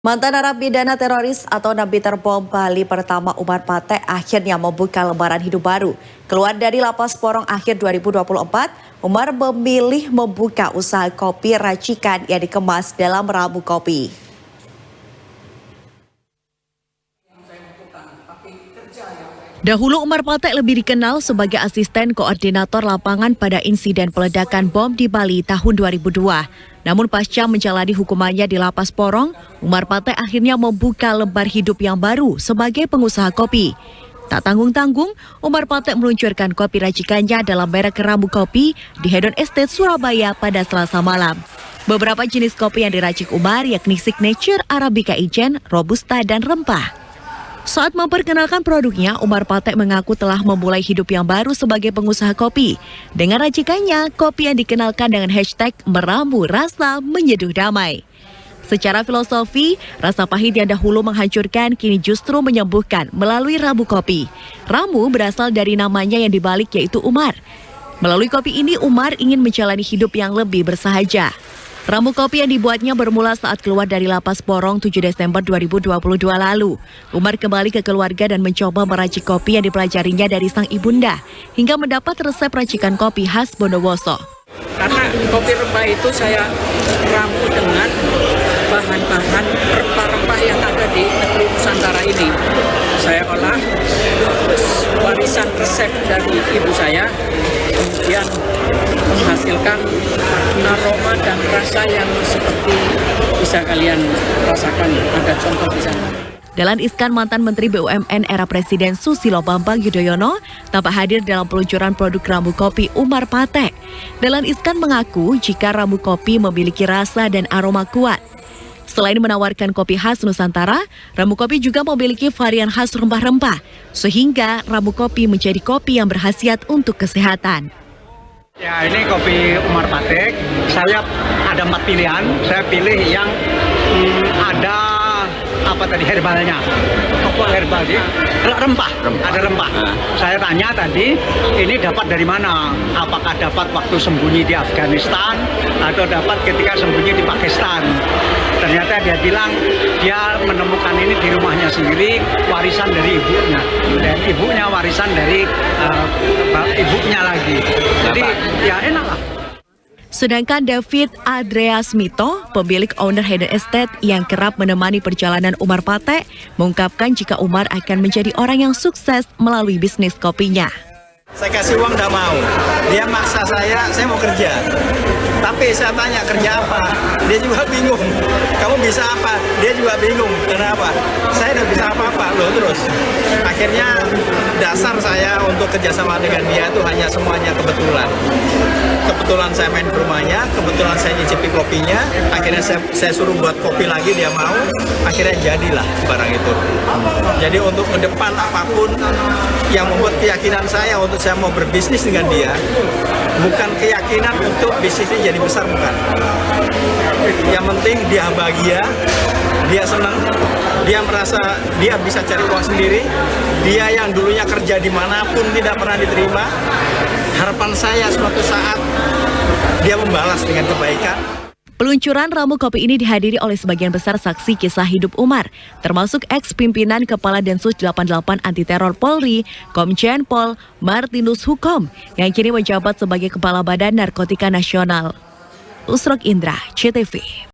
Mantan narapidana teroris atau napiter bom Bali pertama Umar Patek akhirnya membuka lembaran hidup baru. Keluar dari lapas Porong akhir 2024, Umar memilih membuka usaha kopi racikan yang dikemas dalam ramu kopi. Dahulu Umar Patek lebih dikenal sebagai asisten koordinator lapangan pada insiden peledakan bom di Bali tahun 2002. Namun pasca menjalani hukumannya di lapas Porong, Umar Patek akhirnya membuka lembar hidup yang baru sebagai pengusaha kopi. Tak tanggung-tanggung, Umar Patek meluncurkan kopi racikannya dalam merek ramu kopi di Hedon Estate Surabaya pada Selasa malam. Beberapa jenis kopi yang diracik Umar yakni Signature, Arabica Ijen, Robusta, dan Rempah. Saat memperkenalkan produknya, Umar Patek mengaku telah memulai hidup yang baru sebagai pengusaha kopi. Dengan racikannya, kopi yang dikenalkan dengan hashtag meramu rasa menyeduh damai. Secara filosofi, rasa pahit yang dahulu menghancurkan kini justru menyembuhkan melalui ramu kopi. Ramu berasal dari namanya yang dibalik yaitu Umar. Melalui kopi ini, Umar ingin menjalani hidup yang lebih bersahaja. Ramu kopi yang dibuatnya bermula saat keluar dari lapas Porong 7 Desember 2022 lalu. Umar kembali ke keluarga dan mencoba meracik kopi yang dipelajarinya dari sang ibunda, hingga mendapat resep racikan kopi khas Bondowoso. Karena kopi rempah itu saya ramu dengan bahan-bahan rempah-rempah yang ada di negeri Nusantara ini. Saya olah warisan resep dari ibu saya, kemudian menghasilkan aroma dan rasa yang seperti bisa kalian rasakan. Ada contoh di sana. Dahlan Iskan, mantan Menteri BUMN era Presiden Susilo Bambang Yudhoyono, tampak hadir dalam peluncuran produk ramu kopi Umar Patek. Dahlan Iskan mengaku jika ramu kopi memiliki rasa dan aroma kuat. Selain menawarkan kopi khas Nusantara, ramu kopi juga memiliki varian khas rempah-rempah, sehingga ramu kopi menjadi kopi yang berkhasiat untuk kesehatan. Ya, ini kopi Umar Patek. Saya ada 4 pilihan. Saya pilih yang ada herbalnya. Apa herbal sih? Rempah. Ada rempah. Saya tanya tadi, ini dapat dari mana? Apakah dapat waktu sembunyi di Afghanistan atau dapat ketika sembunyi di Pakistan? Ternyata dia bilang dia menemukan ini di rumahnya sendiri, warisan dari ibunya. Dan ibunya warisan dari ibunya lagi. Jadi ya enak lah. Sedangkan David Andreas Mito, pemilik owner Hedon Estate yang kerap menemani perjalanan Umar Patek, mengungkapkan jika Umar akan menjadi orang yang sukses melalui bisnis kopinya. Saya kasih uang tidak mau, dia maksa saya mau kerja. Tapi saya tanya kerja apa, dia juga bingung. Kamu bisa apa? Dia juga bingung. Kenapa? Saya tidak bisa apa-apa loh terus. Akhirnya dasar saya untuk kerjasama dengan dia itu hanya semuanya kebetulan. Kebetulan saya main ke rumahnya, kebetulan saya nyicipi kopinya, akhirnya saya suruh buat kopi lagi, dia mau, akhirnya jadilah barang itu. Jadi untuk ke depan apapun yang membuat keyakinan saya untuk saya mau berbisnis dengan dia, bukan keyakinan untuk bisnisnya jadi besar, bukan. Yang penting dia bahagia, dia senang, dia merasa dia bisa cari uang sendiri, dia yang dulunya kerja dimanapun tidak pernah diterima. Harapan saya suatu saat dia membalas dengan kebaikan. Peluncuran ramu kopi ini dihadiri oleh sebagian besar saksi kisah hidup Umar, termasuk ex-pimpinan Kepala Densus 88 Anti Teror Polri, Komjen Pol Martinus Hukom, yang kini menjabat sebagai Kepala Badan Narkotika Nasional. Usrok Indra, CTV.